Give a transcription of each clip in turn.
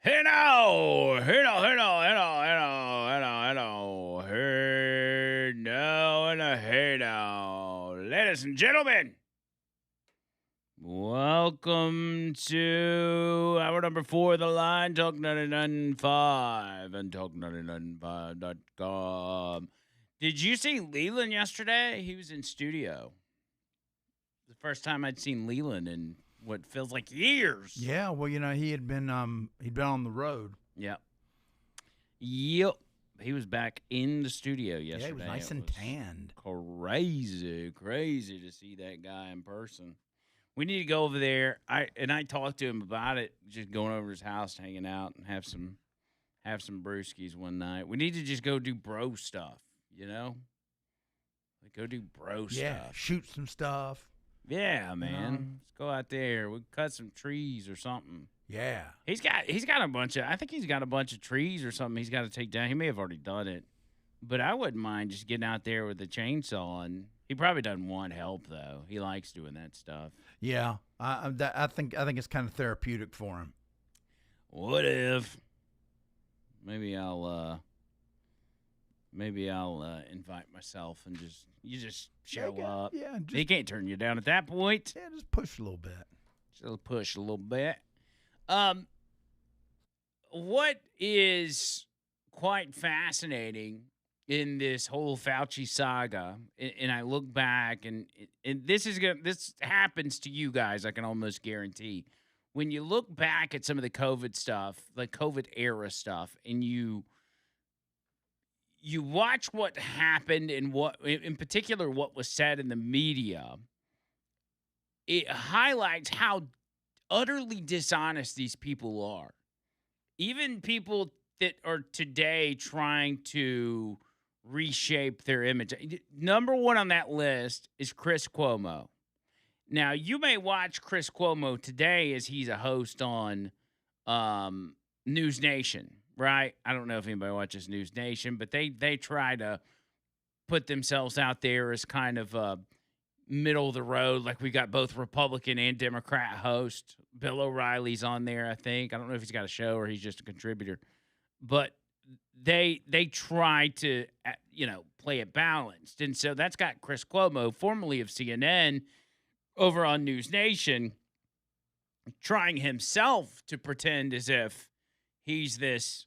Hello, hello, hello, hello, hello, hello, hello, hello, and a hello, ladies and gentlemen. Welcome to hour number 4 of the line, Talk 995 and Talk995.com. Did you see Leland yesterday? He was in studio. The first time I'd seen Leland in what feels like years. Yeah, well, he'd been on the road. Yep. Yep. He was back in the studio yesterday. Yeah, he was nice and tanned. Crazy to see that guy in person. We need to go over there. I talked to him about it, just going over his house, hanging out, and have some brewskis one night. We need to just go do bro stuff, Like go do bro stuff. Yeah, shoot some stuff. Yeah, man. Let's go out there. We cut some trees or something. Yeah. He's got a bunch of trees or something he's got to take down. He may have already done it. But I wouldn't mind just getting out there with the chainsaw, and he probably doesn't want help though. He likes doing that stuff. Yeah. I think it's kind of therapeutic for him. What if maybe I'll invite myself and just show up. Yeah, He can't turn you down at that point. Yeah, just push a little bit. Just push a little bit. What is quite fascinating in this whole Fauci saga, and I look back, and this happens to you guys, I can almost guarantee. When you look back at some of the COVID stuff, like COVID era stuff, and you watch what happened and what, in particular, what was said in the media, it highlights how utterly dishonest these people are. Even people that are today trying to reshape their image. Number one on that list is Chris Cuomo. Now, you may watch Chris Cuomo today as he's a host on News Nation, right? I don't know if anybody watches News Nation, but they try to put themselves out there as kind of middle of the road. Like we got both Republican and Democrat hosts. Bill O'Reilly's on there, I think. I don't know if he's got a show or he's just a contributor. But they try to, play it balanced. And so that's got Chris Cuomo, formerly of CNN, over on News Nation, trying himself to pretend as if he's this,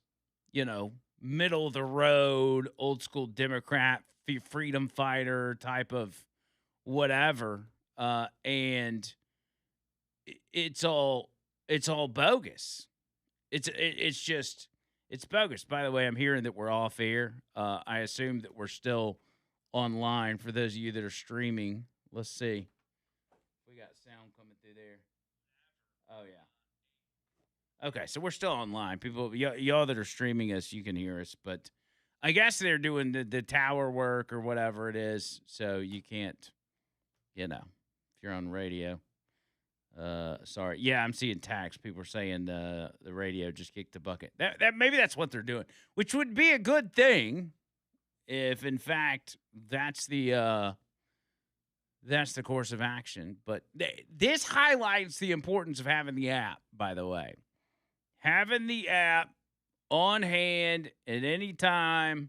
middle of the road, old school Democrat, freedom fighter type of whatever. And it's all bogus. It's bogus. By the way, I'm hearing that we're off air. I assume that we're still online for those of you that are streaming. Let's see. We got sound coming through there. Oh, yeah. Okay, so we're still online. People, y'all that are streaming us, you can hear us. But I guess they're doing the tower work or whatever it is, so you can't, if you're on radio. Sorry. Yeah, I'm seeing tags. People are saying the radio just kicked the bucket. That maybe that's what they're doing, which would be a good thing if, in fact, that's the course of action. But this highlights the importance of having the app, by the way. Having the app on hand at any time,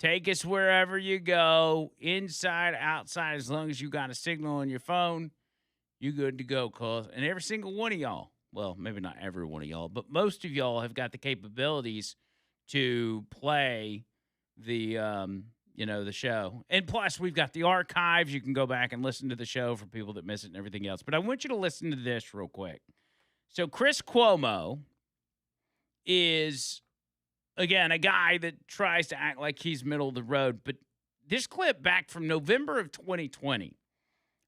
take us wherever you go, inside, outside, as long as you got a signal on your phone, you good to go, cuz. And every single one of y'all, well, maybe not every one of y'all, but most of y'all have got the capabilities to play the, the show. And plus, we've got the archives. You can go back and listen to the show for people that miss it and everything else. But I want you to listen to this real quick. So Chris Cuomo is, again, a guy that tries to act like he's middle of the road. But this clip back from November of 2020,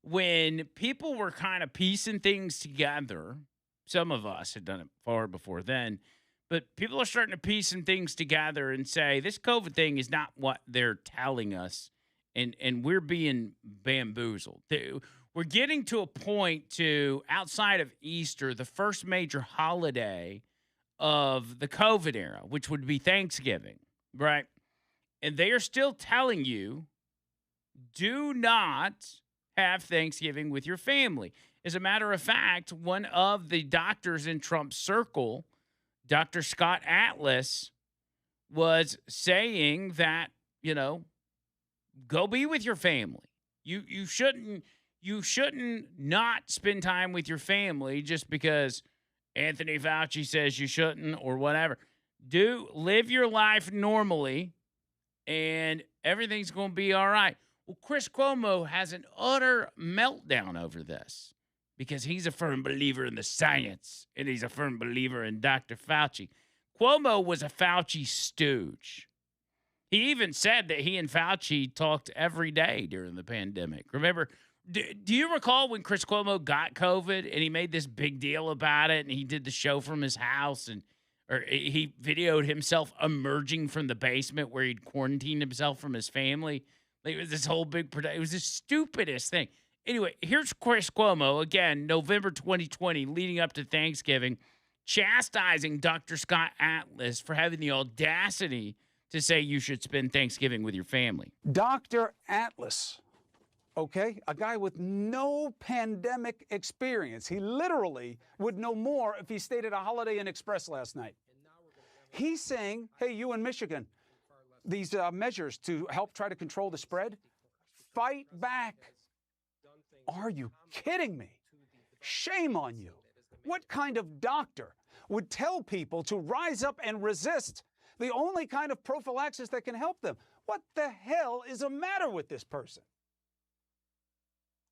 when people were kind of piecing things together, some of us had done it far before then, but people are starting to piece some things together and say, this COVID thing is not what they're telling us, and we're being bamboozled. We're getting to a point to, outside of Easter, the first major holiday of the COVID era, which would be Thanksgiving, right? And they are still telling you, do not have Thanksgiving with your family. As a matter of fact, one of the doctors in Trump's circle Dr. Scott Atlas was saying that, go be with your family. You shouldn't not spend time with your family just because Anthony Fauci says you shouldn't or whatever. Live your life normally and everything's going to be all right. Well, Chris Cuomo has an utter meltdown over this because he's a firm believer in the science and he's a firm believer in Dr. Fauci. Cuomo was a Fauci stooge. He even said that he and Fauci talked every day during the pandemic. Remember, do you recall when Chris Cuomo got COVID and he made this big deal about it and he did the show from his house or he videoed himself emerging from the basement where he'd quarantined himself from his family? Like, it was this whole big production. It was the stupidest thing. Anyway, here's Chris Cuomo, again, November 2020, leading up to Thanksgiving, chastising Dr. Scott Atlas for having the audacity to say you should spend Thanksgiving with your family. Dr. Atlas, okay, a guy with no pandemic experience. He literally would know more if he stayed at a Holiday Inn Express last night. He's saying, hey, you in Michigan, these measures to help try to control the spread, fight back. Are you kidding me? Shame on you. What kind of doctor would tell people to rise up and resist the only kind of prophylaxis that can help them? What the hell is the matter with this person?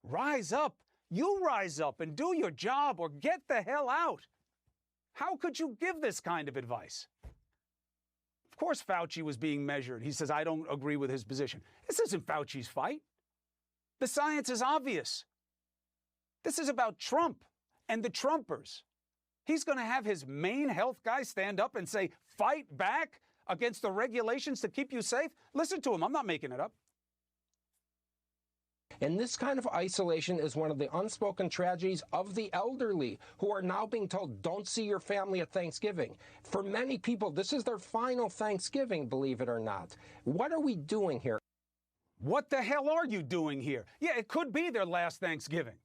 Rise up. You rise up and do your job or get the hell out. How could you give this kind of advice? Of course, Fauci was being measured. He says, I don't agree with his position. This isn't Fauci's fight. The science is obvious. This is about Trump and the Trumpers. He's going to have his main health guy stand up and say, fight back against the regulations to keep you safe. Listen to him. I'm not making it up. And this kind of isolation is one of the unspoken tragedies of the elderly who are now being told, don't see your family at Thanksgiving. For many people, this is their final Thanksgiving, believe it or not. What are we doing here? What the hell are you doing here? Yeah, it could be their last Thanksgiving.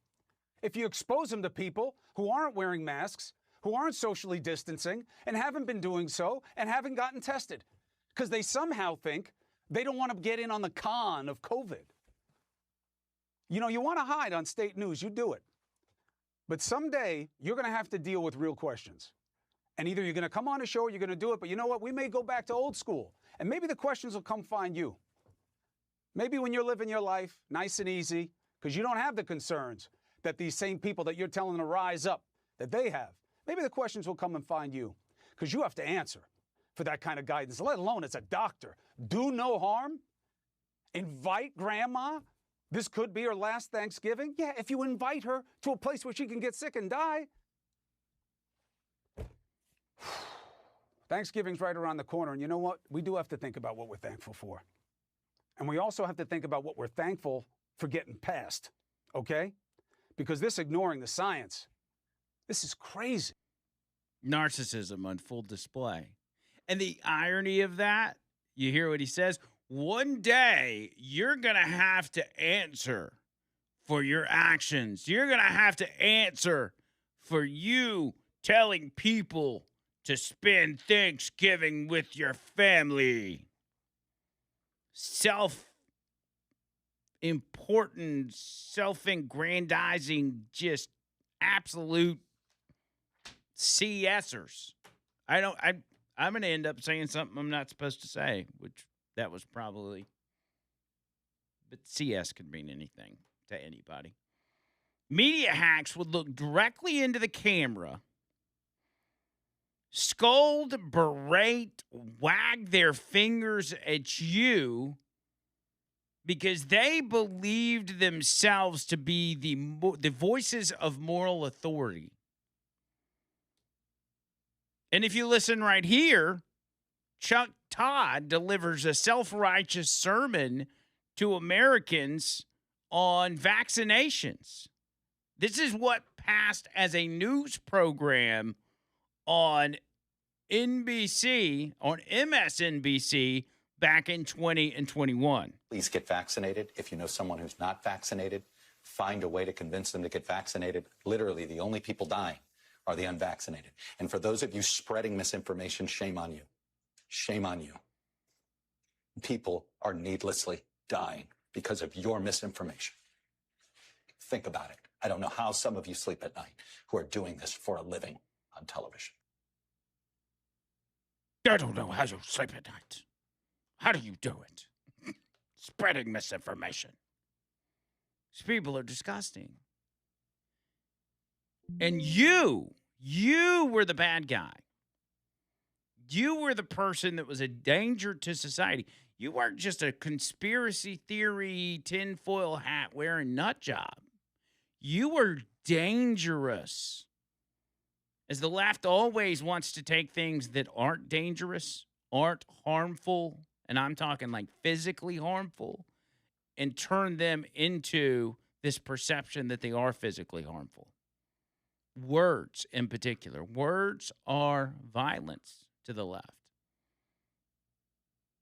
If you expose them to people who aren't wearing masks, who aren't socially distancing, and haven't been doing so, and haven't gotten tested, because they somehow think they don't want to get in on the con of COVID. You know, you want to hide on state news, you do it. But someday, you're going to have to deal with real questions. And either you're going to come on a show or you're going to do it, but you know what? We may go back to old school, and maybe the questions will come find you. Maybe when you're living your life nice and easy, because you don't have the concerns that these same people that you're telling to rise up, that they have. Maybe the questions will come and find you, because you have to answer for that kind of guidance, let alone as a doctor. Do no harm? Invite grandma? This could be her last Thanksgiving? Yeah, if you invite her to a place where she can get sick and die. Thanksgiving's right around the corner, and you know what? We do have to think about what we're thankful for. And we also have to think about what we're thankful for getting past, okay? Because this ignoring the science, this is crazy. Narcissism on full display. And the irony of that, you hear what he says? One day, you're going to have to answer for your actions. You're going to have to answer for you telling people to spend Thanksgiving with your family. Self-important, self-aggrandizing, just absolute CSers. I'm going to end up saying something I'm not supposed to say, which that was probably, but CS could mean anything to anybody. Media hacks would look directly into the camera, scold, berate, wag their fingers at you because they believed themselves to be the voices of moral authority. And if you listen right here, Chuck Todd delivers a self-righteous sermon to Americans on vaccinations. This is what passed as a news program on NBC, on MSNBC, back in 20 and 21. Please get vaccinated. If you know someone who's not vaccinated, find a way to convince them to get vaccinated. Literally, the only people dying are the unvaccinated. And for those of you spreading misinformation, shame on you. Shame on you. People are needlessly dying because of your misinformation. Think about it. I don't know how some of you sleep at night who are doing this for a living on television. I don't know how you sleep at night. How do you do it? Spreading misinformation. These people are disgusting. And you were the bad guy. You were the person that was a danger to society. You weren't just a conspiracy theory, tinfoil hat wearing nut job. You were dangerous. As the left always wants to take things that aren't dangerous, aren't harmful, and I'm talking like physically harmful, and turn them into this perception that they are physically harmful. Words in particular. Words are violence to the left.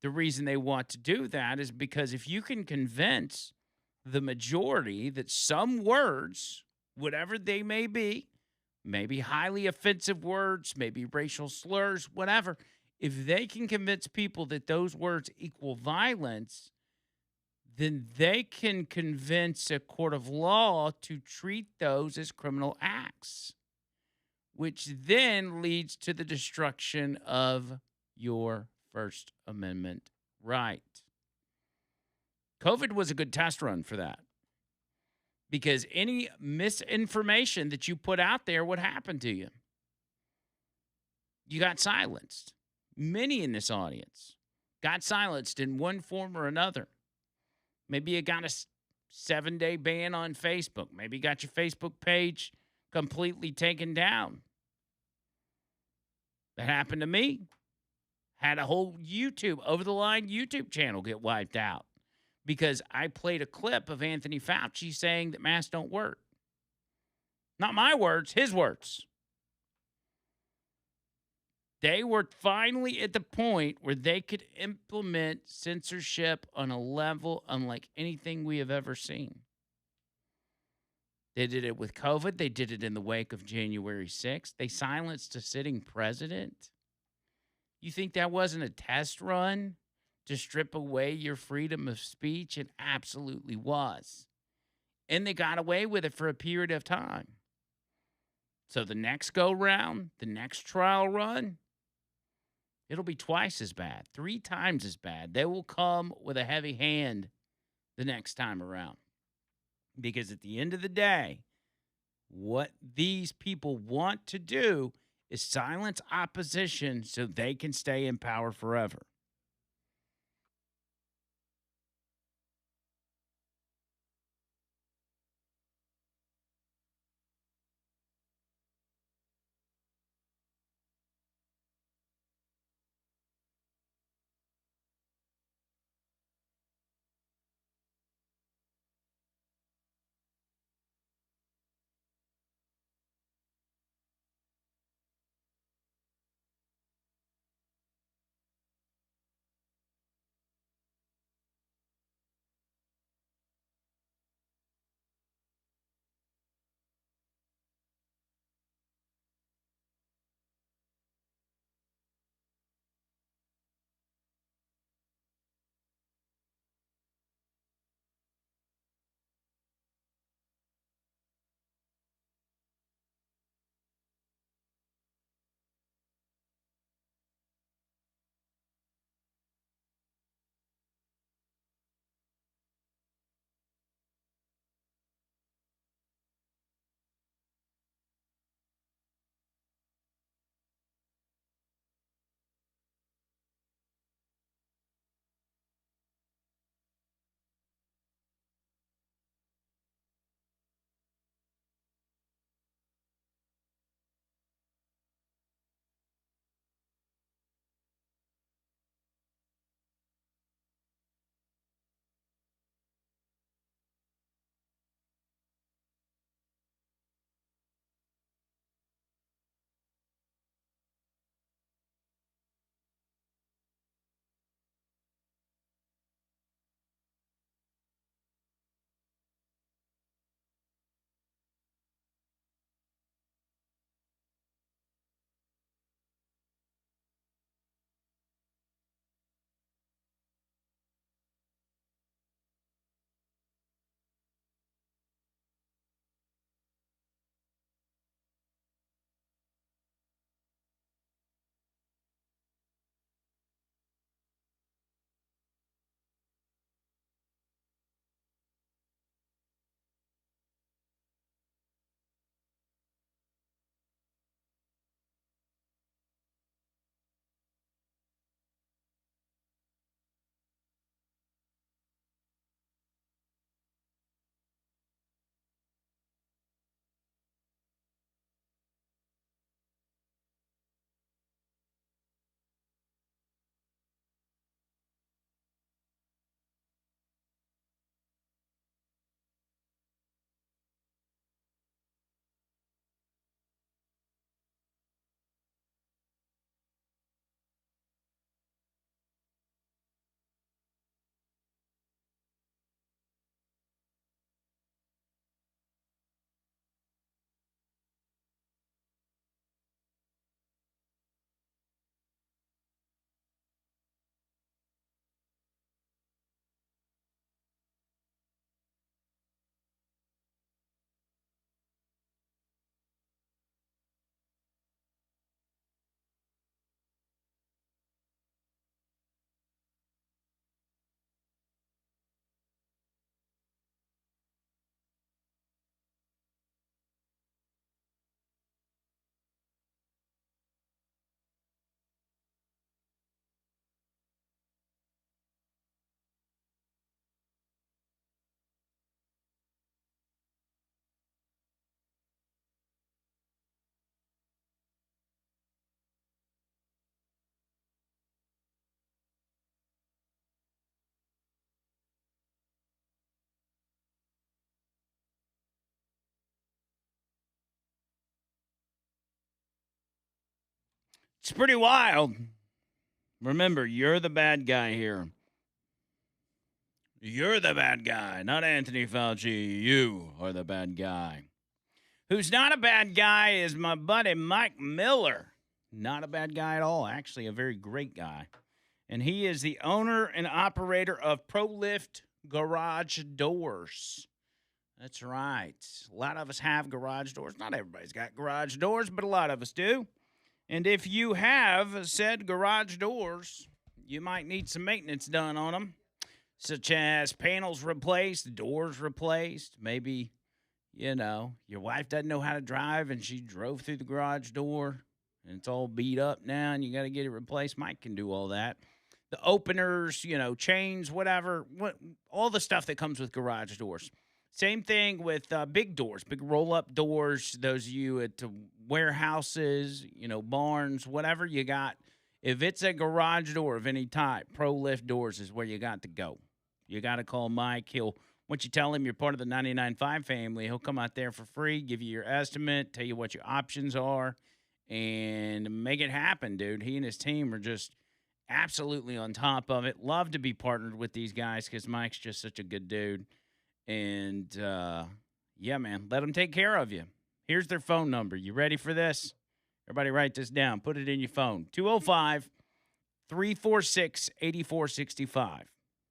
The reason they want to do that is because if you can convince the majority that some words, whatever they may be highly offensive words, maybe racial slurs, whatever, if they can convince people that those words equal violence, then they can convince a court of law to treat those as criminal acts, which then leads to the destruction of your First Amendment right. COVID was a good test run for that, because any misinformation that you put out there would happen to you. You got silenced. Many in this audience got silenced in one form or another. Maybe you got a 7-day ban on Facebook. Maybe you got your Facebook page completely taken down. That happened to me. Had a whole over-the-line YouTube channel get wiped out because I played a clip of Anthony Fauci saying that masks don't work. Not my words, his words. They were finally at the point where they could implement censorship on a level unlike anything we have ever seen. They did it with COVID. They did it in the wake of January 6th. They silenced a sitting president. You think that wasn't a test run to strip away your freedom of speech? It absolutely was. And they got away with it for a period of time. So the next go-round, the next trial run, it'll be twice as bad, 3 times as bad. They will come with a heavy hand the next time around. Because at the end of the day, what these people want to do is silence opposition so they can stay in power forever. It's pretty wild. Remember, you're the bad guy here. You're the bad guy, not Anthony Fauci. You are the bad guy. Who's not a bad guy is my buddy Mike Miller. Not a bad guy at all. Actually, a very great guy. And he is the owner and operator of ProLift Garage Doors. That's right. A lot of us have garage doors. Not everybody's got garage doors, but a lot of us do. And if you have said garage doors, you might need some maintenance done on them, such as panels replaced, doors replaced. Maybe, your wife doesn't know how to drive and she drove through the garage door and it's all beat up now and you got to get it replaced. Mike can do all that. The openers, chains, whatever, all the stuff that comes with garage doors. Same thing with big doors, big roll-up doors, those of you at warehouses, barns, whatever you got. If it's a garage door of any type, ProLift Doors is where you got to go. You got to call Mike. Once you tell him you're part of the 99.5 family, he'll come out there for free, give you your estimate, tell you what your options are, and make it happen, dude. He and his team are just absolutely on top of it. Love to be partnered with these guys because Mike's just such a good dude. And, yeah, man, let them take care of you. Here's their phone number. You ready for this? Everybody write this down. Put it in your phone. 205-346-8465.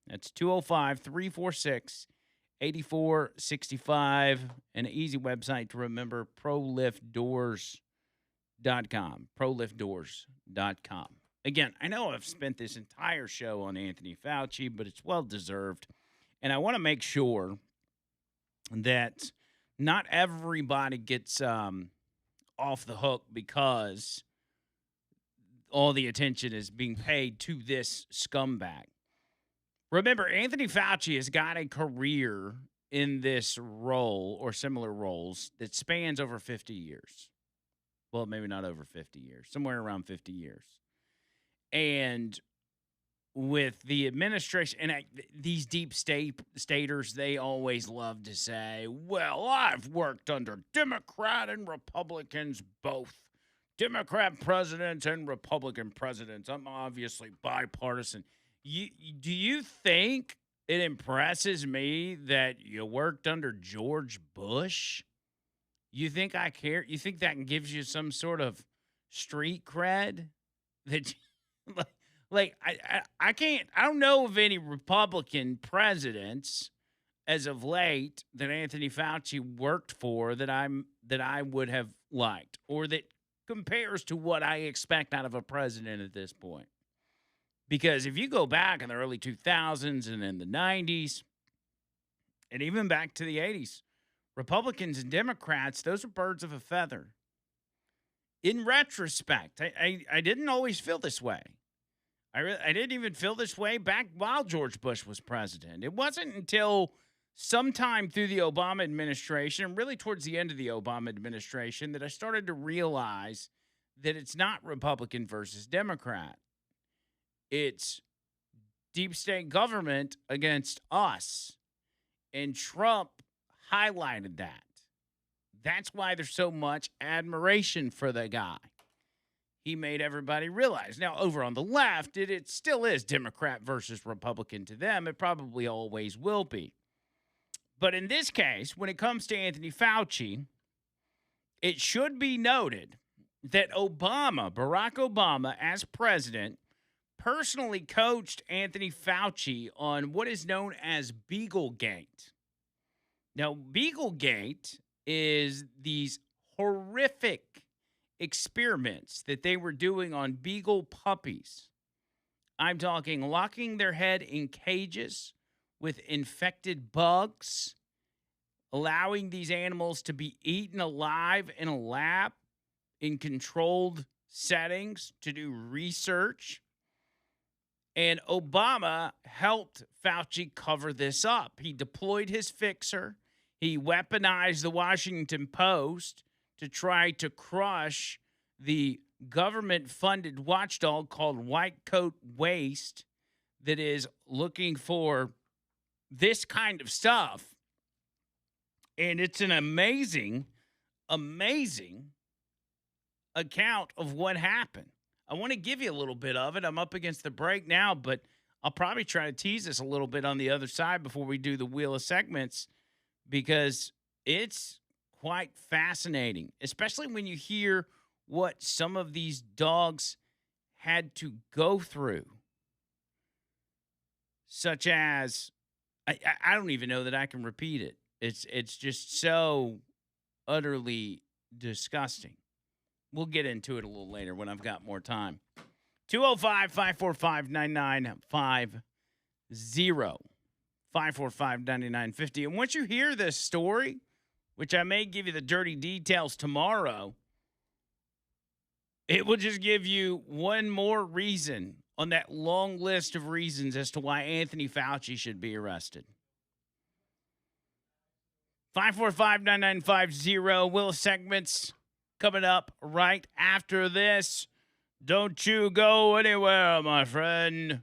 That's 205-346-8465. An easy website to remember, ProLiftDoors.com. ProLiftDoors.com. Again, I know I've spent this entire show on Anthony Fauci, but it's well-deserved. And I want to make sure that not everybody gets off the hook because all the attention is being paid to this scumbag. Remember, Anthony Fauci has got a career in this role or similar roles that spans over 50 years. Well, maybe not over 50 years, somewhere around 50 years. And with the administration, and these deep staters, they always love to say, well, I've worked under Democrat and Republicans both. Democrat presidents and Republican presidents. I'm obviously bipartisan. Do you think it impresses me that you worked under George Bush? You think I care? You think that gives you some sort of street cred? That I can't. I don't know of any Republican presidents as of late that Anthony Fauci worked for that I would have liked or that compares to what I expect out of a president at this point. Because if you go back in the early 2000s and in the 90s and even back to the 80s, Republicans and Democrats, those are birds of a feather. In retrospect, I didn't always feel this way. I didn't even feel this way back while George Bush was president. It wasn't until sometime through the Obama administration, really towards the end of the Obama administration, that I started to realize that it's not Republican versus Democrat. It's deep state government against us. And Trump highlighted that. That's why there's so much admiration for the guy. He made everybody realize. Now, over on the left, it still is Democrat versus Republican to them. It probably always will be. But in this case, when it comes to Anthony Fauci, it should be noted that Barack Obama, as president, personally coached Anthony Fauci on what is known as BeagleGate. Now, BeagleGate is these horrific experiments that they were doing on beagle puppies. I'm talking locking their head in cages with infected bugs, allowing these animals to be eaten alive in a lab in controlled settings to do research. And Obama helped Fauci cover this up. He deployed his fixer. He weaponized the Washington Post to try to crush the government-funded watchdog called White Coat Waste that is looking for this kind of stuff. And it's an amazing, amazing account of what happened. I want to give you a little bit of it. I'm up against the break now, but I'll probably try to tease us a little bit on the other side before we do the wheel of segments because it's quite fascinating, especially when you hear what some of these dogs had to go through, such as I don't even know that I can repeat it. It's just so utterly disgusting. We'll get into it a little later when I've got more time. 205-545-9950. 545-9950. And once you hear this story, which I may give you the dirty details tomorrow, it will just give you one more reason on that long list of reasons as to why Anthony Fauci should be arrested. 545-9950. Will segments coming up right after this. Don't you go anywhere, my friend.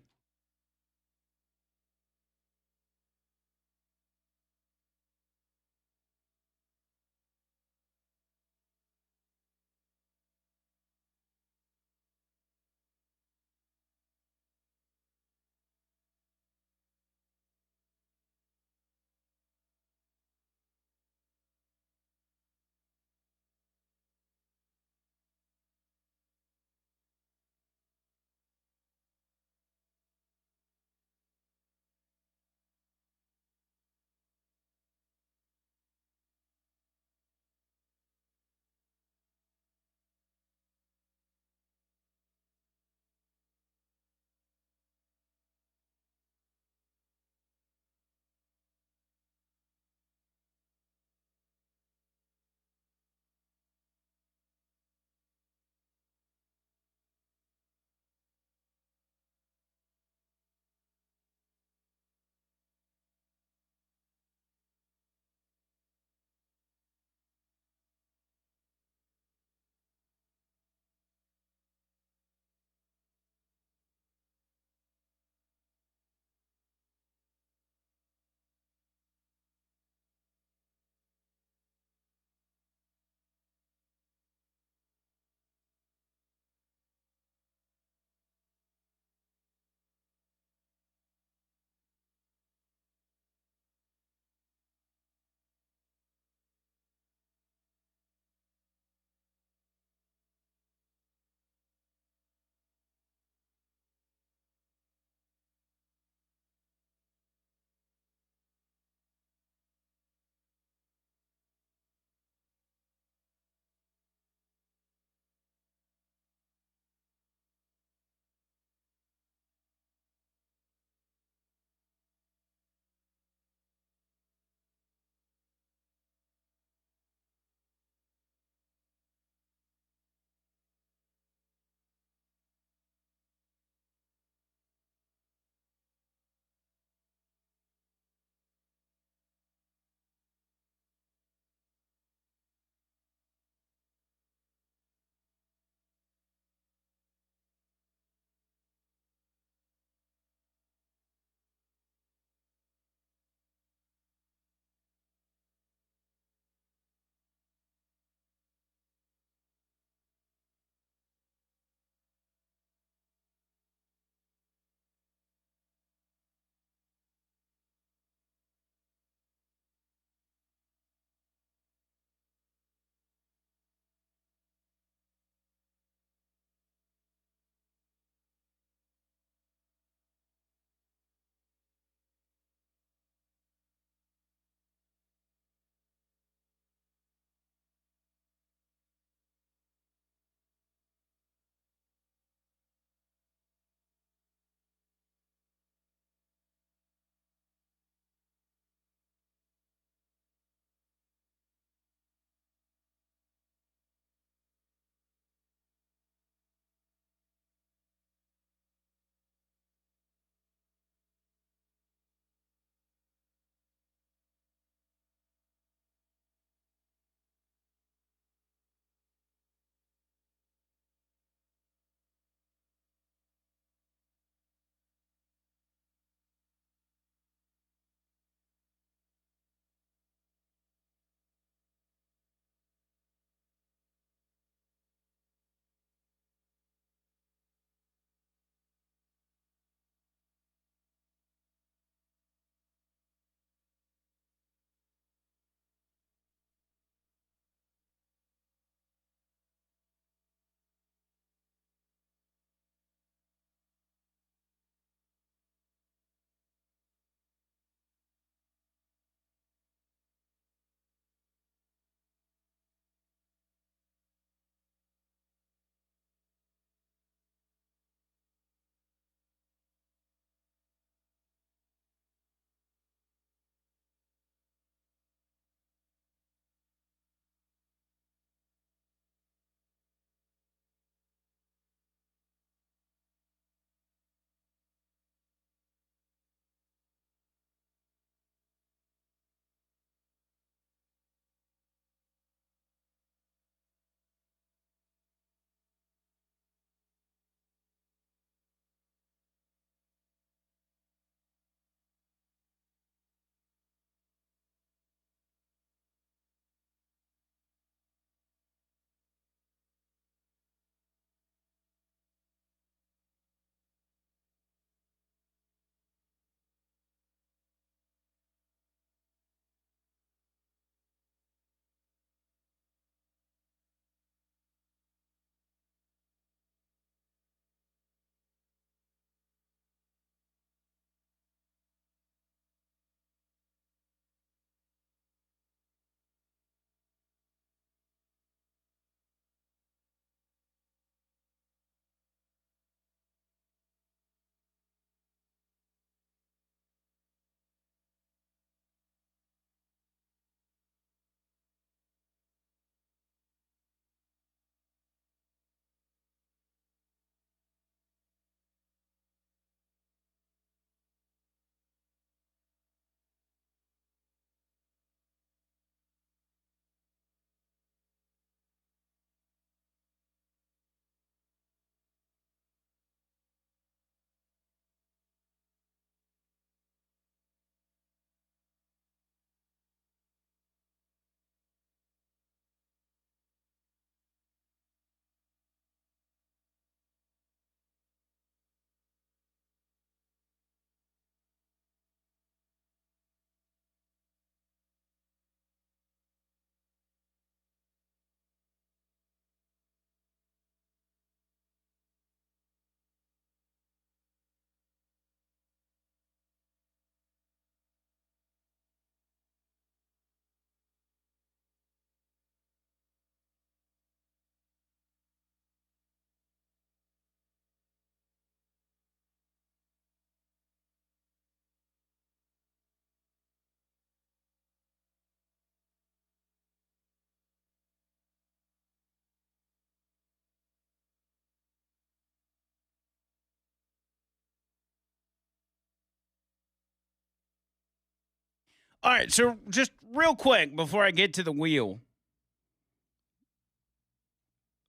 All right, so just real quick before I get to the wheel.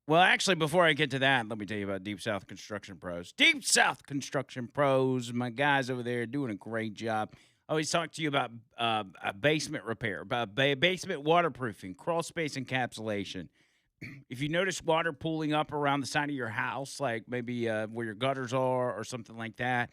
Well, actually, before I get to that, let me tell you about Deep South Construction Pros. Deep South Construction Pros, my guys over there are doing a great job. I always talk to you about a basement repair, about basement waterproofing, crawl space encapsulation. If you notice water pooling up around the side of your house, like maybe where your gutters are or something like that,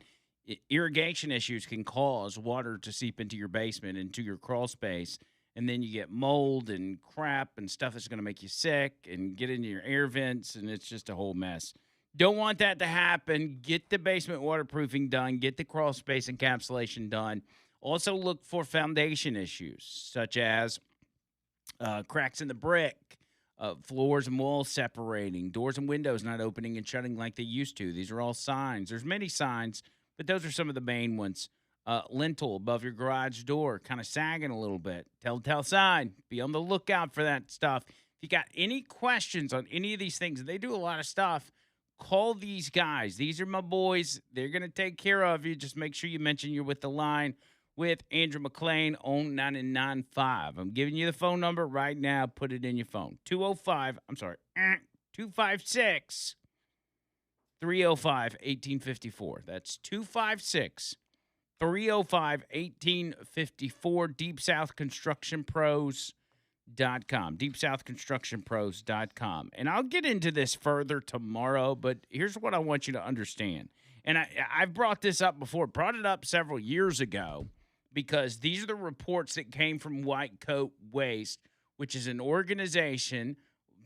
irrigation issues can cause water to seep into your basement, into your crawl space. And then you get mold and crap and stuff that's going to make you sick and get into your air vents, and it's just a whole mess. Don't want that to happen. Get the basement waterproofing done. Get the crawl space encapsulation done. Also look for foundation issues, such as cracks in the brick, floors and walls separating, doors and windows not opening and shutting like they used to. These are all signs. There's many signs, but those are some of the main ones. Lintel above your garage door, kind of sagging a little bit. Telltale sign. Be on the lookout for that stuff. If you got any questions on any of these things, and they do a lot of stuff, call these guys. These are my boys. They're going to take care of you. Just make sure you mention you're with the line with Andrew Mclain on 995. I'm giving you the phone number right now. Put it in your phone. 256 305 1854. That's 256 305 1854. DeepSouthConstructionPros.com. DeepSouthConstructionPros.com. And I'll get into this further tomorrow, but here's what I want you to understand. And I've brought this up before, brought it up several years ago, because these are the reports that came from White Coat Waste, which is an organization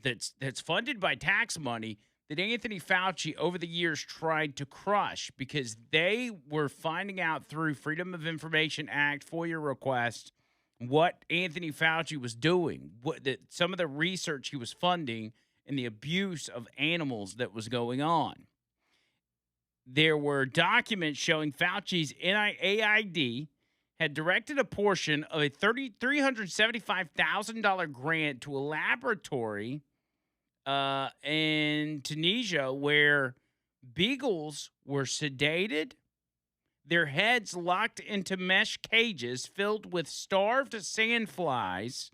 that's funded by tax money that Anthony Fauci over the years tried to crush, because they were finding out through Freedom of Information Act FOIA requests what Anthony Fauci was doing, some of the research he was funding, and the abuse of animals that was going on. There were documents showing Fauci's AID had directed a portion of a $375,000 grant to a laboratory in Tunisia where beagles were sedated, their heads locked into mesh cages filled with starved sandflies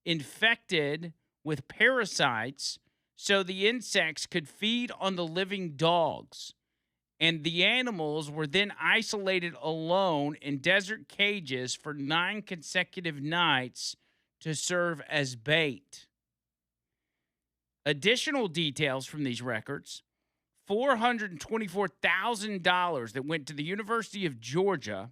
infected with parasites so the insects could feed on the living dogs. And the animals were then isolated alone in desert cages for 9 consecutive nights to serve as bait. Additional details from these records: $424,000 that went to the University of Georgia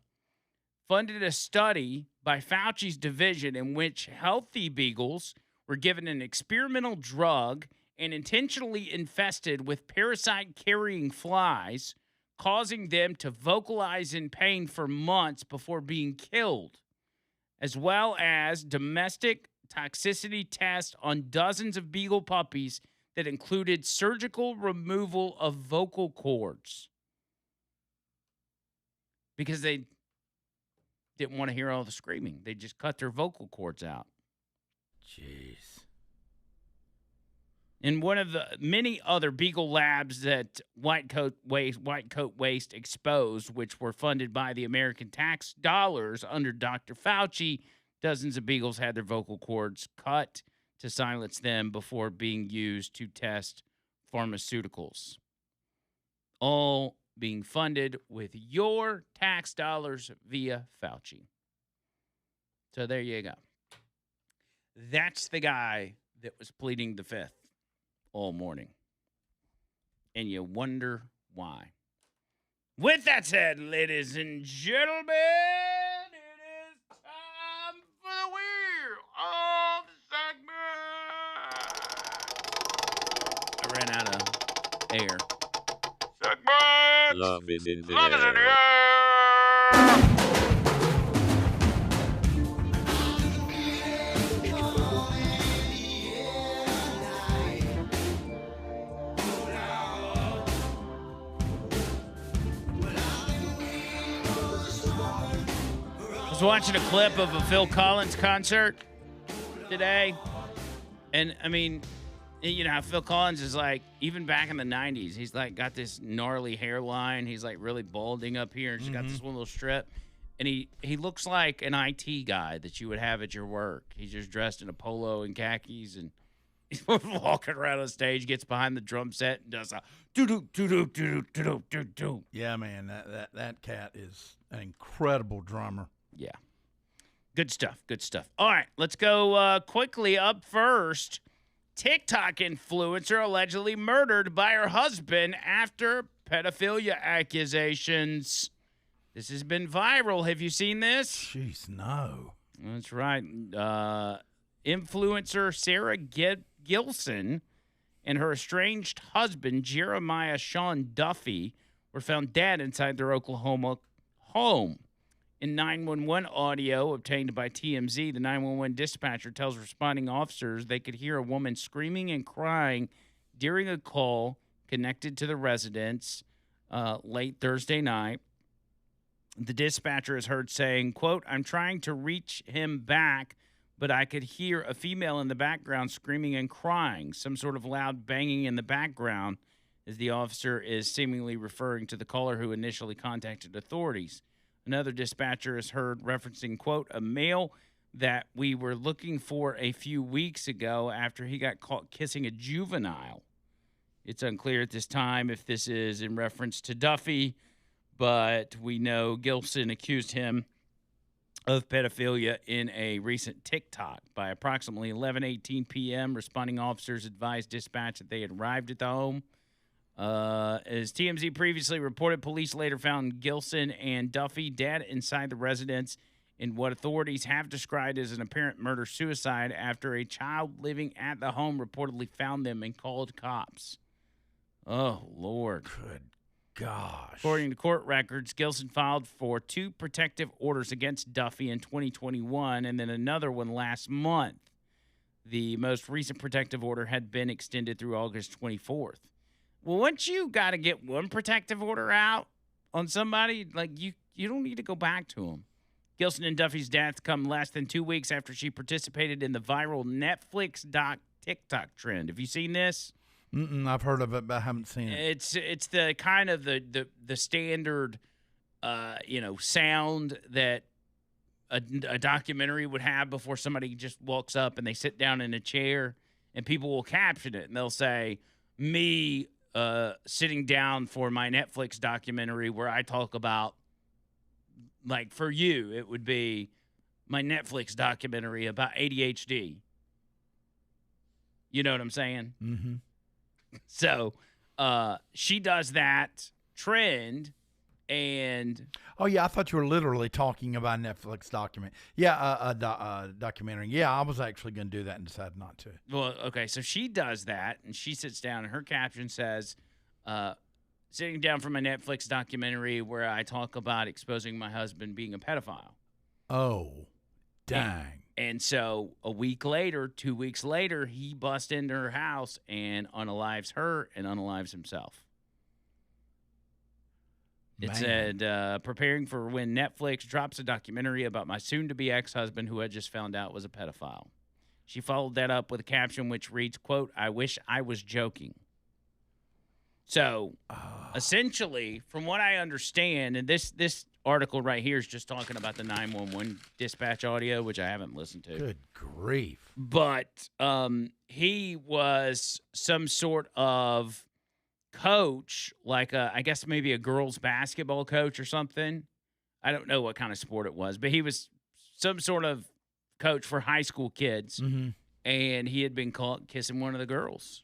funded a study by Fauci's division in which healthy beagles were given an experimental drug and intentionally infested with parasite-carrying flies, causing them to vocalize in pain for months before being killed, as well as domestic toxicity tests on dozens of beagle puppies that included surgical removal of vocal cords because they didn't want to hear all the screaming. They just cut their vocal cords out. Jeez. In one of the many other beagle labs that White Coat Waste exposed, which were funded by the American tax dollars under Dr. Fauci, dozens of beagles had their vocal cords cut to silence them before being used to test pharmaceuticals. All being funded with your tax dollars via Fauci. So there you go. That's the guy that was pleading the fifth all morning. And you wonder why. With that said, ladies and gentlemen, it is time for the wheel of segment. I ran out of air. Segment! Love is in the Love is in the air. air! I was watching a clip of a Phil Collins concert today, and I mean, you know how Phil Collins is like, even back in the 90s, he's like got this gnarly hairline. He's like really balding up here and just got this one little strip. and he looks like an IT guy that you would have at your work. He's just dressed in a polo and khakis, and he's walking around on stage, gets behind the drum set, and does a do-do-do-do-do-do-do-do-do. Yeah, man, that cat is an incredible drummer. Yeah. Good stuff. Good stuff. All right, let's go quickly up first. TikTok influencer allegedly murdered by her husband after pedophilia accusations. This has been viral. Have you seen this? Jeez, no. That's right. Influencer Sarah Gilson and her estranged husband, Jeremiah Sean Duffy, were found dead inside their Oklahoma home. In 911 audio obtained by TMZ, the 911 dispatcher tells responding officers they could hear a woman screaming and crying during a call connected to the residence late Thursday night. The dispatcher is heard saying, quote, "I'm trying to reach him back, but I could hear a female in the background screaming and crying, some sort of loud banging in the background," as the officer is seemingly referring to the caller who initially contacted authorities. Another dispatcher is heard referencing, quote, "a male that we were looking for a few weeks ago after he got caught kissing a juvenile." It's unclear at this time if this is in reference to Duffy, but we know Gilson accused him of pedophilia in a recent TikTok. By approximately 11:18 p.m., responding officers advised dispatch that they had arrived at the home. As TMZ previously reported, police later found Gilson and Duffy dead inside the residence in what authorities have described as an apparent murder-suicide after a child living at the home reportedly found them and called cops. Oh, Lord. Good gosh. According to court records, Gilson filed for 2 protective orders against Duffy in 2021 and then another one last month. The most recent protective order had been extended through August 24th. Well, once you got to get one protective order out on somebody, like you don't need to go back to them. Gilson and Duffy's death come less than 2 weeks after she participated in the viral Netflix TikTok trend. Have you seen this? I've heard of it, but I haven't seen it. It's the kind of the standard, sound that a documentary would have before somebody just walks up and they sit down in a chair, and people will caption it and they'll say, "Me sitting down for my Netflix documentary where I talk about," like for you, it would be my Netflix documentary about ADHD. You know what I'm saying? Mm-hmm. So she does that trend, and Oh, yeah, I thought you were literally talking about a Netflix document. Yeah, a documentary. Yeah, I was actually going to do that and decided not to. well, okay, so she does that, and she sits down, and her caption says, "Sitting down for my Netflix documentary where I talk about exposing my husband being a pedophile." Oh, dang. And so a week later, 2 weeks later, he busts into her house and unalives her and unalives himself. It Man. said, preparing for when Netflix drops a documentary about my soon-to-be ex-husband who I just found out was a pedophile. She followed that up with a caption which reads, quote, "I wish I was joking." So, essentially, from what I understand, and this article right here is just talking about the 911 dispatch audio, which I haven't listened to. Good grief. But he was some sort of coach, like I guess maybe a girls' basketball coach or something. I don't know what kind of sport it was, but he was some sort of coach for high school kids, Mm-hmm. and he had been caught kissing one of the girls,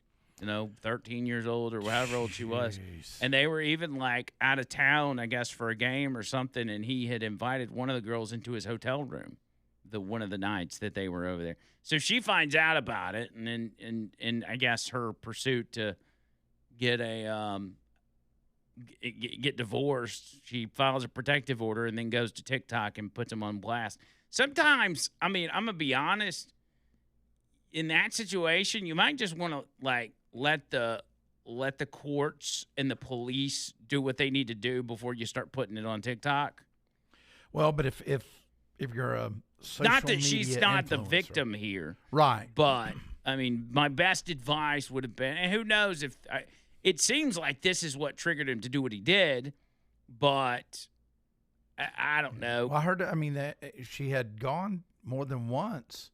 13 years old or however old she was. Jeez. And they were even like out of town, I guess, for a game or something, and he had invited one of the girls into his hotel room one of the nights that they were over there. So she finds out about it, and then and I guess her pursuit to get get divorced, she files a protective order and then goes to TikTok and puts him on blast. Sometimes, I mean, I'm gonna be honest, in that situation, you might just want to like let the courts and the police do what they need to do before you start putting it on TikTok. Well, but if you're a social Not that she's media not the influencer. victim here, Right. but I mean, my best advice would have been, and who knows if it seems like this is what triggered him to do what he did, but I don't know. Well, I heard. I mean, that she had gone more than once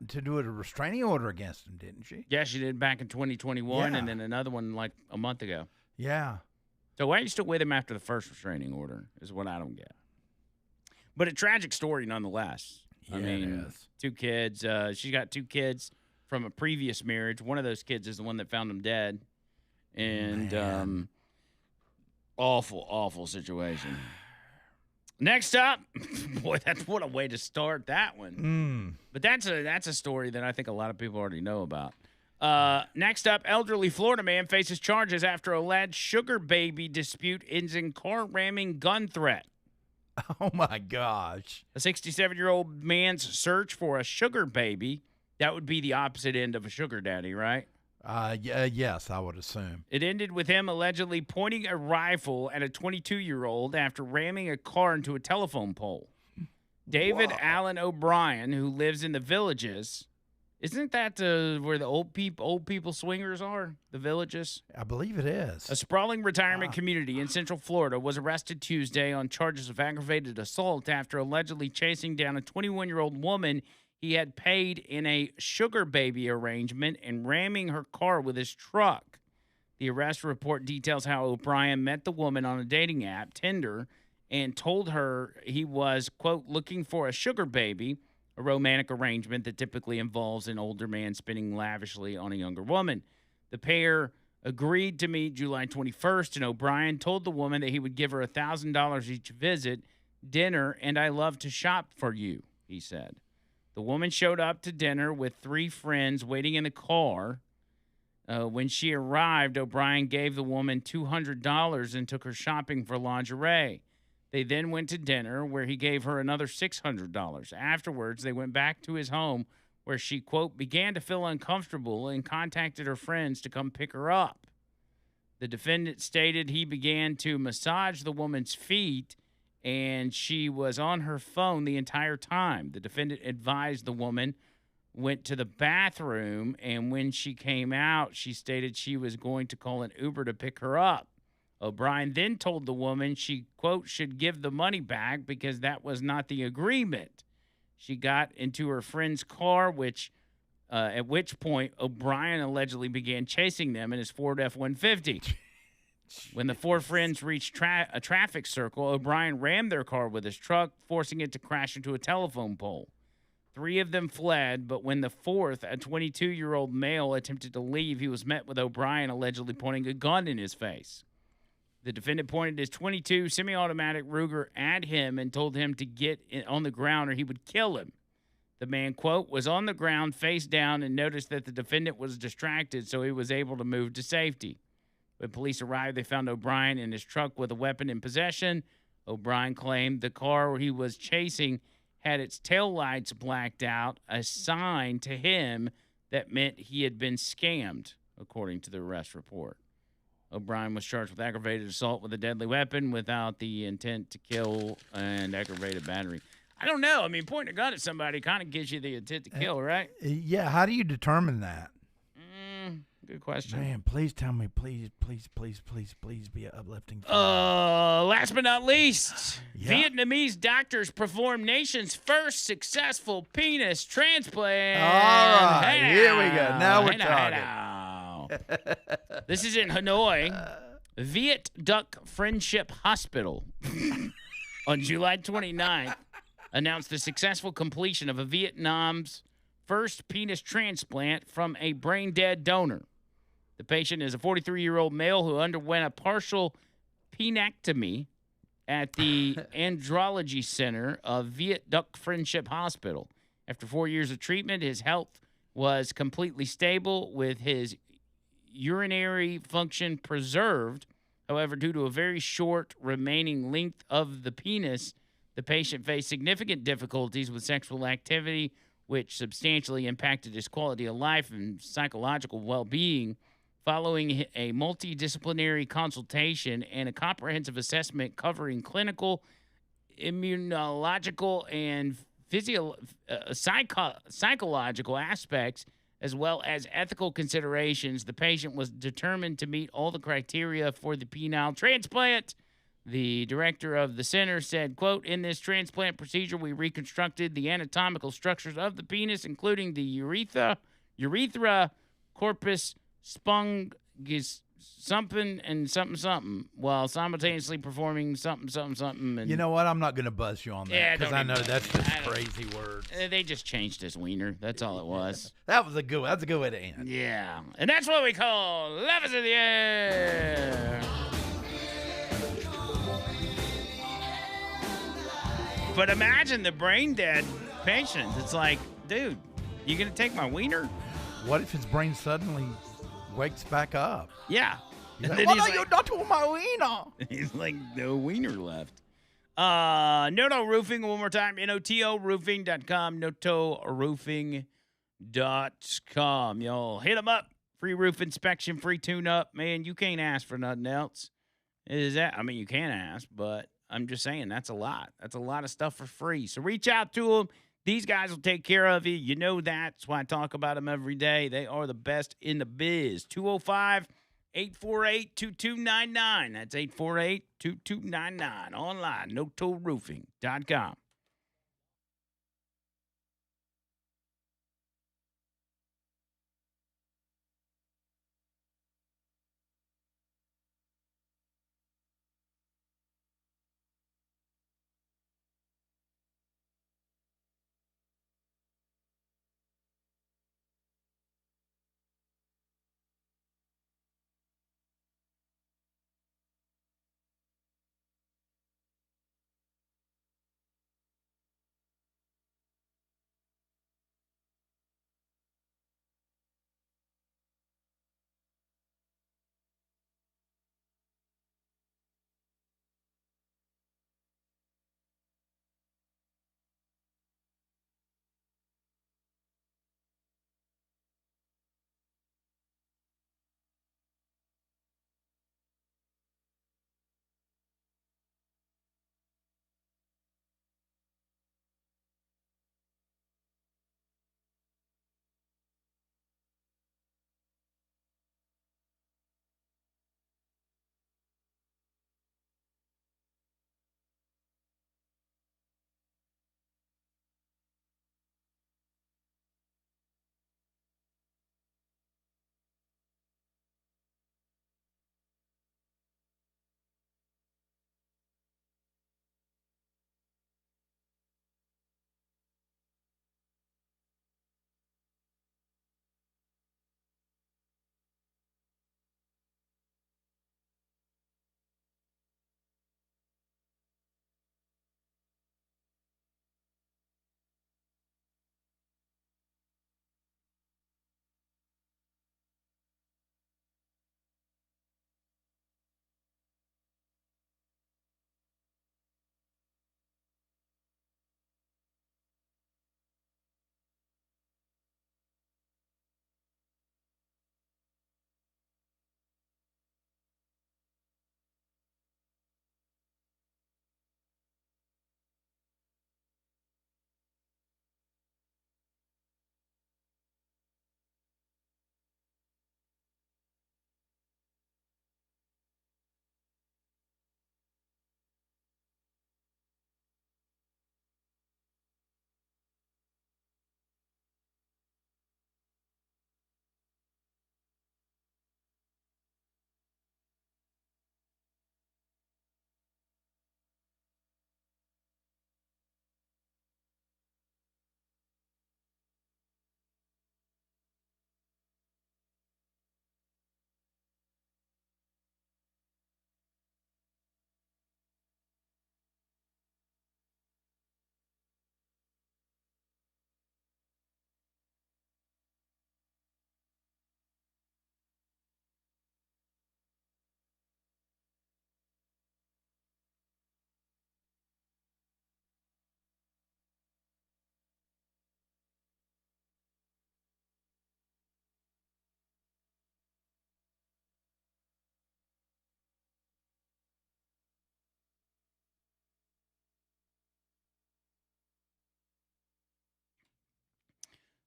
to do a restraining order against him, didn't she? Yeah, she did back in 2021, Yeah. and then another one like a month ago. Yeah. So why are you still with him after the first restraining order is what I don't get. But a tragic story nonetheless. Yeah, I mean, it is. 2 kids. She's got 2 kids from a previous marriage. One of those kids is the one that found him dead. And Man. awful, awful situation. Next up, boy, that's what a way to start that one. But that's a story that I think a lot of people already know about. Next up, elderly Florida man faces charges after alleged sugar baby dispute ends in car ramming gun threat. Oh my gosh. A 67-year-old man's search for a sugar baby, that would be the opposite end of a sugar daddy, right? Yes, I would assume. It ended with him allegedly pointing a rifle at a 22-year-old after ramming a car into a telephone pole. David Allen O'Brien, who lives in the Villages, isn't that where the old people swingers are? The Villages? I believe it is. A sprawling retirement community in Central Florida was arrested Tuesday on charges of aggravated assault after allegedly chasing down a 21-year-old woman he had paid in a sugar baby arrangement and ramming her car with his truck. The arrest report details how O'Brien met the woman on a dating app, Tinder, and told her he was, quote, looking for a sugar baby, a romantic arrangement that typically involves an older man spending lavishly on a younger woman. The pair agreed to meet July 21st, and O'Brien told the woman that he would give her $1,000 each visit, dinner, and I love to shop for you, he said. The woman showed up to dinner with 3 friends waiting in the car. When she arrived, O'Brien gave the woman $200 and took her shopping for lingerie. They then went to dinner, where he gave her another $600. Afterwards, they went back to his home, where she, quote, began to feel uncomfortable and contacted her friends to come pick her up. The defendant stated he began to massage the woman's feet, and she was on her phone the entire time. The defendant advised the woman went to the bathroom, and when she came out, she stated she was going to call an Uber to pick her up. O'Brien then told the woman she, quote, should give the money back because that was not the agreement. She got into her friend's car, at which point O'Brien allegedly began chasing them in his Ford F-150. When the 4 friends reached a traffic circle, O'Brien rammed their car with his truck, forcing it to crash into a telephone pole. 3 of them fled, but when the 4th, a 22-year-old male, attempted to leave, he was met with O'Brien allegedly pointing a gun in his face. The defendant pointed his .22 semi-automatic Ruger at him and told him to get on the ground or he would kill him. The man, quote, was on the ground face down and noticed that the defendant was distracted, so he was able to move to safety. When police arrived, they found O'Brien in his truck with a weapon in possession. O'Brien claimed the car he was chasing had its taillights blacked out, a sign to him that meant he had been scammed, according to the arrest report. O'Brien was charged with aggravated assault with a deadly weapon without the intent to kill and aggravated battery. I don't know. I mean, pointing a gun at somebody kind of gives you the intent to kill, right? Yeah, how do you determine that? Good question. Man, please tell me, please be uplifting. Last but not least, Yeah. Vietnamese doctors perform nation's first successful penis transplant. All right, here we go. Now we're talking. This is in Hanoi. Viet Duc Friendship Hospital on July 29th announced the successful completion of a Vietnam's first penis transplant from a brain-dead donor. The patient is a 43-year-old male who underwent a partial penectomy at the Andrology Center of Viet Duc Friendship Hospital. After 4 years of treatment, his health was completely stable with his urinary function preserved. However, due to a very short remaining length of the penis, the patient faced significant difficulties with sexual activity, which substantially impacted his quality of life and psychological well-being. Following a multidisciplinary consultation and a comprehensive assessment covering clinical, immunological, and psychological aspects, as well as ethical considerations, the patient was determined to meet all the criteria for the penile transplant. The director of the center said, quote, in this transplant procedure, we reconstructed the anatomical structures of the penis, including the urethra, corpus, spongus, something, and something, while simultaneously performing something. And You know what? I'm not going to buzz you on Yeah, that because don't I know even- that's just I don't- crazy words. They just changed his wiener. That's all it was. That's a good way to end. Yeah. And that's what we call Love is in the Air. But imagine the brain dead patient. It's like, dude, you going to take my wiener? What if his brain suddenly wakes back up? Yeah. He's And like, then what he's are you like, not to my wiener? he's like, no wiener left. Noto Roofing, one more time, NOTOroofing.com, NOTOroofing.com. Y'all hit them up. Free roof inspection, free tune-up. Man, you can't ask for nothing else. Is that? I mean, you can ask, but I'm just saying that's a lot. That's a lot of stuff for free. So reach out to them. These guys will take care of you. You know that. That's why I talk about them every day. They are the best in the biz. 205-848-2299. That's 848-2299. Online, NoToRoofing.com.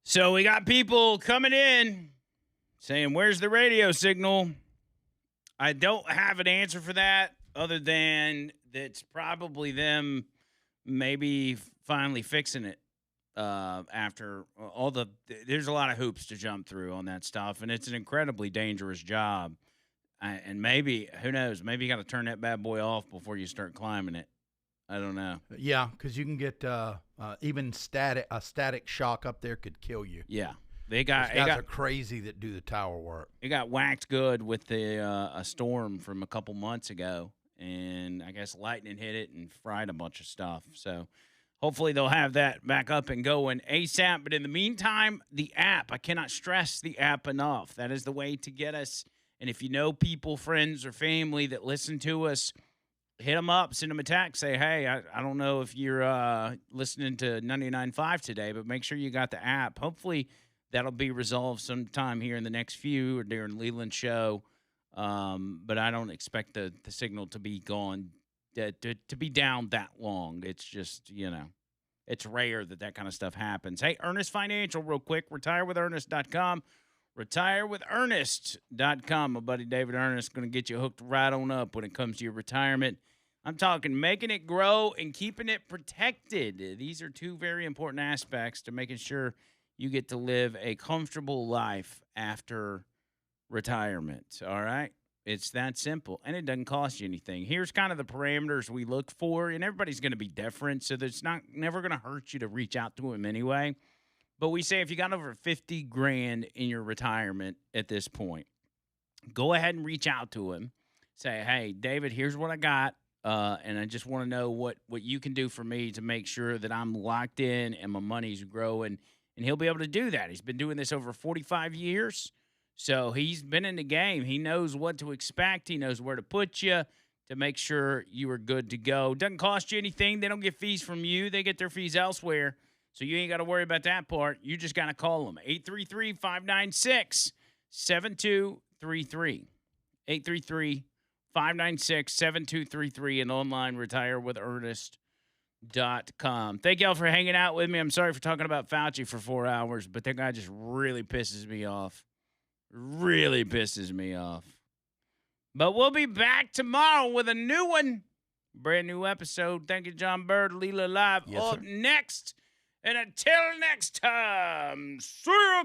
So we got people coming in saying, where's the radio signal? I don't have an answer for that. other than that's probably them maybe finally fixing it after all there's a lot of hoops to jump through on that stuff, and it's an incredibly dangerous job. And maybe, who knows, maybe you got to turn that bad boy off before you start climbing it. I don't know. Yeah, because you can get even a static shock up there could kill you. Yeah. Those guys are crazy that do the tower work. It got whacked good with a storm from a couple months ago, and I guess lightning hit it and fried a bunch of stuff. So hopefully they'll have that back up and going ASAP. But in the meantime, the app, I cannot stress the app enough. That is the way to get us. And if you know people, friends, or family that listen to us, hit them up, send them a text, say, hey, I don't know if you're listening to 99.5 today, but make sure you got the app. Hopefully that'll be resolved sometime here in the next few or during Leland's show. But I don't expect the signal to be gone, to be down that long. It's just, it's rare that kind of stuff happens. Hey, Earnest Financial, real quick, retirewithernest.com. Retirewithernest.com. My buddy David Ernest going to get you hooked right on up when it comes to your retirement. I'm talking making it grow and keeping it protected. These are two very important aspects to making sure you get to live a comfortable life after retirement. All right? It's that simple, and it doesn't cost you anything. Here's kind of the parameters we look for, and everybody's going to be different, so it's never going to hurt you to reach out to them anyway. But we say if you got over 50 grand in your retirement at this point, go ahead and reach out to him. Say, hey, David, here's what I got, and I just want to know what you can do for me to make sure that I'm locked in and my money's growing. And he'll be able to do that. He's been doing this over 45 years, so he's been in the game. He knows what to expect. He knows where to put you to make sure you are good to go. Doesn't cost you anything. They don't get fees from you. They get their fees elsewhere. So you ain't got to worry about that part. You just got to call them. 833-596-7233. 833-596-7233 and online retirewithernest.com. Thank y'all for hanging out with me. I'm sorry for talking about Fauci for 4 hours, but that guy just really pisses me off. Really pisses me off. But we'll be back tomorrow with a new one. Brand new episode. Thank you, John Bird. Leela Live Yes, up sir. next. And until next time, see you.